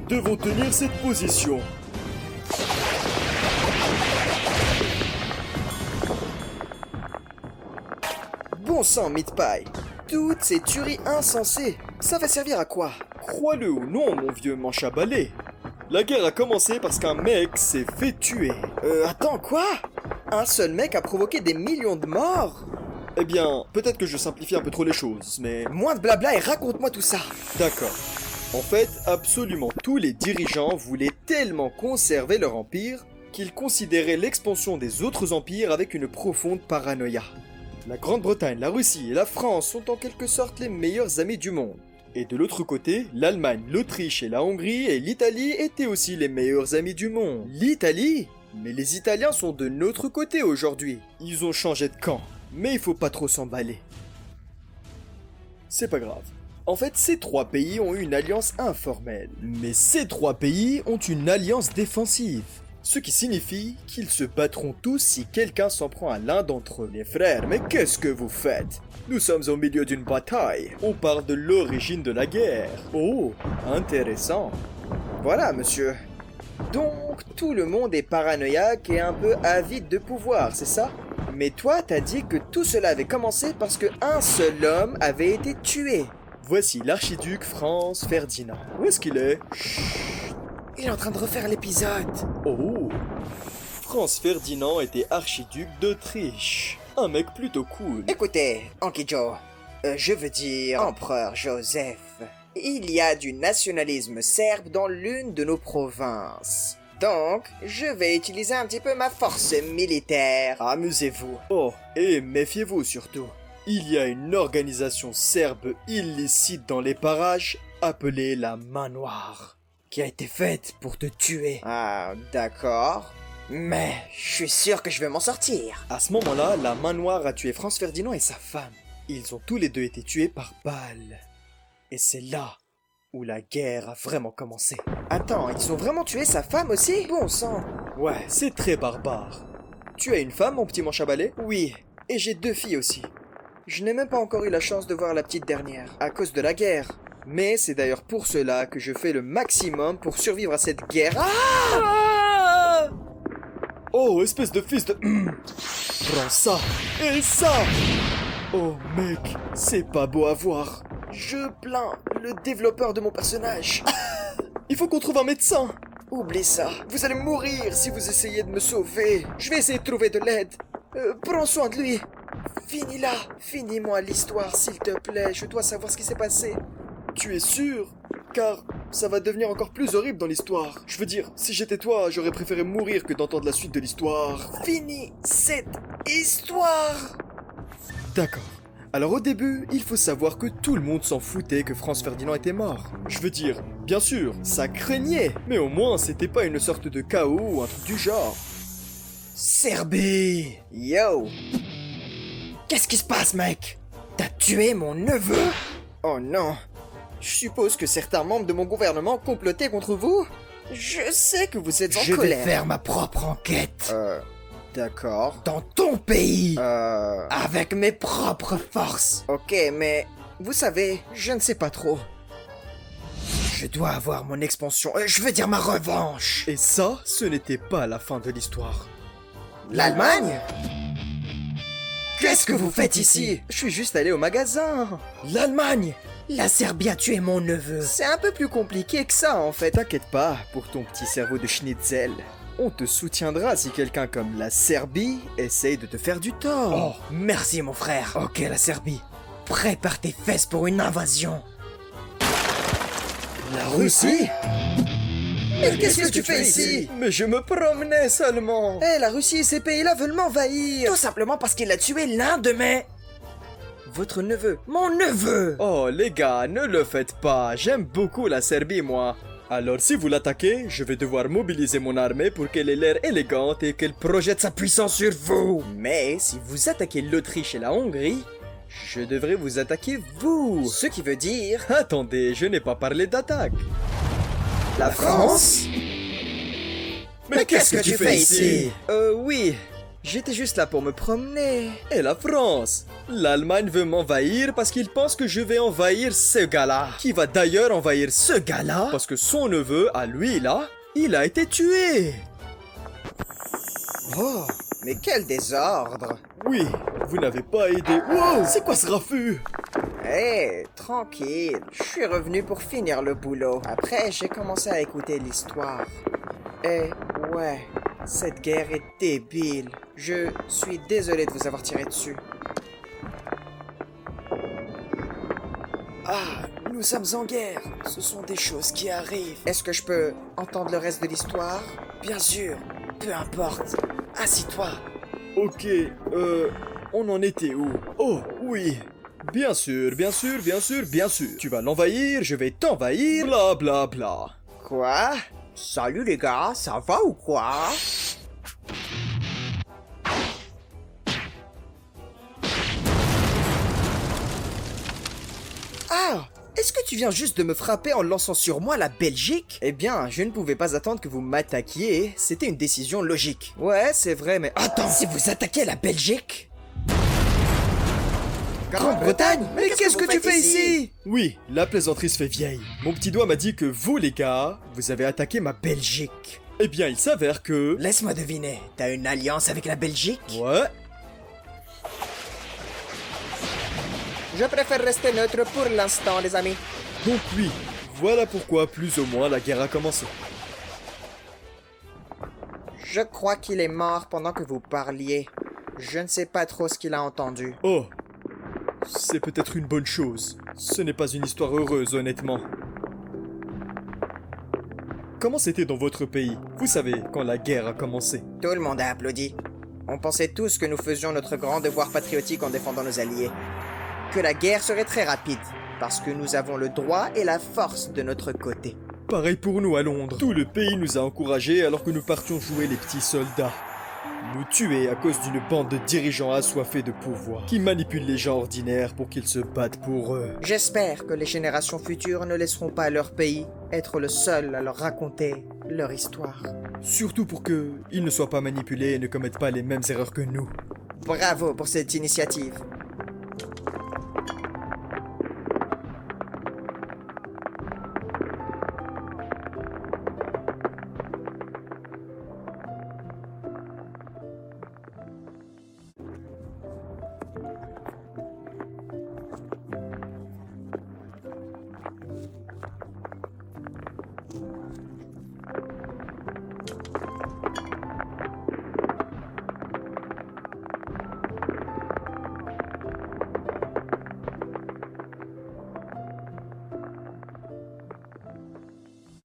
devons tenir cette position. Bon sang, Meat Pie. Toutes ces tueries insensées, ça va servir à quoi? Crois-le ou non, mon vieux manche à balai. La guerre a commencé parce qu'un mec s'est fait tuer. Attends, quoi? Un seul mec a provoqué des millions de morts? Eh bien, peut-être que je simplifie un peu trop les choses, mais... Moins de blabla et raconte-moi tout ça. D'accord. En fait, absolument tous les dirigeants voulaient tellement conserver leur empire qu'ils considéraient l'expansion des autres empires avec une profonde paranoïa. La Grande-Bretagne, la Russie et la France sont en quelque sorte les meilleurs amis du monde. Et de l'autre côté, l'Allemagne, l'Autriche et la Hongrie et l'Italie étaient aussi les meilleurs amis du monde. L'Italie? Mais les Italiens sont de notre côté aujourd'hui. Ils ont changé de camp, mais il faut pas trop s'emballer. C'est pas grave. En fait, ces trois pays ont eu une alliance informelle. Mais ces trois pays ont une alliance défensive. Ce qui signifie qu'ils se battront tous si quelqu'un s'en prend à l'un d'entre eux. Les frères, mais qu'est-ce que vous faites? Nous sommes au milieu d'une bataille. On parle de l'origine de la guerre. Oh, intéressant. Voilà, monsieur. Donc, tout le monde est paranoïaque et un peu avide de pouvoir, c'est ça? Mais toi, t'as dit que tout cela avait commencé parce qu'un seul homme avait été tué. Voici l'archiduc Franz Ferdinand. Où est-ce qu'il est? Chut. Il est en train de refaire l'épisode. Oh. Franz Ferdinand était archiduc d'Autriche. Un mec plutôt cool. Écoutez, Anki Joe, je veux dire empereur Joseph, il y a du nationalisme serbe dans l'une de nos provinces. Donc, je vais utiliser un petit peu ma force militaire. Amusez-vous. Oh, et méfiez-vous surtout. Il y a une organisation serbe illicite dans les parages appelée la Main Noire, qui a été faite pour te tuer. Ah, d'accord. Mais je suis sûr que je vais m'en sortir. À ce moment-là, la Main Noire a tué Franz Ferdinand et sa femme. Ils ont tous les deux été tués par balle. Et c'est là où la guerre a vraiment commencé. Attends, ils ont vraiment tué sa femme aussi? Bon sang. Ouais, c'est très barbare. Tu as une femme, mon petit manche à balai? Oui, et j'ai 2 filles aussi. Je n'ai même pas encore eu la chance de voir la petite dernière, à cause de la guerre. Mais c'est d'ailleurs pour cela que je fais le maximum pour survivre à cette guerre. Ah! Oh, espèce de fils de... Prends ça et ça. Oh mec, c'est pas beau à voir. Je plains le développeur de mon personnage. Il faut qu'on trouve un médecin. Oublie ça. Vous allez mourir si vous essayez de me sauver. Je vais essayer de trouver de l'aide. Prends soin de lui. Finis-la. Finis-moi l'histoire, s'il te plaît. Je dois savoir ce qui s'est passé. Tu es sûr? Car ça va devenir encore plus horrible dans l'histoire. Je veux dire, si j'étais toi, j'aurais préféré mourir que d'entendre la suite de l'histoire. Finis cette histoire. D'accord. Alors au début, il faut savoir que tout le monde s'en foutait que Franz Ferdinand était mort. Je veux dire, bien sûr, ça craignait, mais au moins c'était pas une sorte de chaos ou un truc du genre. Serbie! Yo! Qu'est-ce qui se passe, mec? T'as tué mon neveu? Oh non! Je suppose que certains membres de mon gouvernement complotaient contre vous? Je sais que vous êtes en colère. Je vais faire ma propre enquête. D'accord. Dans ton pays. Avec mes propres forces. Ok, mais vous savez, je ne sais pas trop. Je dois avoir mon expansion. Je veux dire ma revanche. Et ça, ce n'était pas la fin de l'histoire. L'Allemagne? Qu'est-ce que vous faites ici? Je suis juste allé au magasin. L'Allemagne? La Serbie a tué mon neveu. C'est un peu plus compliqué que ça, en fait. T'inquiète pas pour ton petit cerveau de schnitzel. On te soutiendra si quelqu'un comme la Serbie essaye de te faire du tort. Oh, merci mon frère. Ok, la Serbie. Prépare tes fesses pour une invasion. La Russie? Mais qu'est-ce que tu fais ici? Mais je me promenais seulement. Eh, la Russie et ces pays-là veulent m'envahir. Tout simplement parce qu'il a tué l'un de mes... Votre neveu. Mon neveu! Oh les gars, ne le faites pas. J'aime beaucoup la Serbie, moi. Alors si vous l'attaquez, je vais devoir mobiliser mon armée pour qu'elle ait l'air élégante et qu'elle projette sa puissance sur vous. Mais si vous attaquez l'Autriche et la Hongrie, je devrais vous attaquer vous. Ce qui veut dire... Attendez, je n'ai pas parlé d'attaque. La France? Mais qu'est-ce que tu fais ici? Oui. J'étais juste là pour me promener. Et la France? L'Allemagne veut m'envahir parce qu'il pense que je vais envahir ce gars-là. Qui va d'ailleurs envahir ce gars-là parce que son neveu, à lui là, il a été tué. Oh, mais quel désordre. Oui, vous n'avez pas aidé. Wow, c'est quoi ce raffut? Hé, tranquille. Je suis revenu pour finir le boulot. Après, j'ai commencé à écouter l'histoire. Et ouais, cette guerre est débile. Je suis désolé de vous avoir tiré dessus. Ah, nous sommes en guerre. Ce sont des choses qui arrivent. Est-ce que je peux entendre le reste de l'histoire? Bien sûr. Peu importe. Assis-toi. Ok, on en était où? Oh, oui. Bien sûr, bien sûr, bien sûr, bien sûr. Tu vas l'envahir, je vais t'envahir, bla bla bla. Quoi? Salut les gars, ça va ou quoi? Ah! Est-ce que tu viens juste de me frapper en lançant sur moi la Belgique? Eh bien, je ne pouvais pas attendre que vous m'attaquiez, c'était une décision logique. Ouais, c'est vrai, mais attends, si vous attaquez la Belgique? Grande-Bretagne? Mais qu'est-ce que tu fais ici? Oui, la plaisanterie se fait vieille. Mon petit doigt m'a dit que vous, les gars, vous avez attaqué ma Belgique. Eh bien, il s'avère que... Laisse-moi deviner, t'as une alliance avec la Belgique? Ouais. Je préfère rester neutre pour l'instant, les amis. Donc oui, voilà pourquoi plus ou moins la guerre a commencé. Je crois qu'il est mort pendant que vous parliez. Je ne sais pas trop ce qu'il a entendu. Oh, c'est peut-être une bonne chose. Ce n'est pas une histoire heureuse, honnêtement. Comment c'était dans votre pays? Vous savez, quand la guerre a commencé. Tout le monde a applaudi. On pensait tous que nous faisions notre grand devoir patriotique en défendant nos alliés. Que la guerre serait très rapide, parce que nous avons le droit et la force de notre côté. Pareil pour nous à Londres. Tout le pays nous a encouragés alors que nous partions jouer les petits soldats. Nous tuer à cause d'une bande de dirigeants assoiffés de pouvoir, qui manipulent les gens ordinaires pour qu'ils se battent pour eux. J'espère que les générations futures ne laisseront pas leur pays être le seul à leur raconter leur histoire. Surtout pour qu'ils ne soient pas manipulés et ne commettent pas les mêmes erreurs que nous. Bravo pour cette initiative.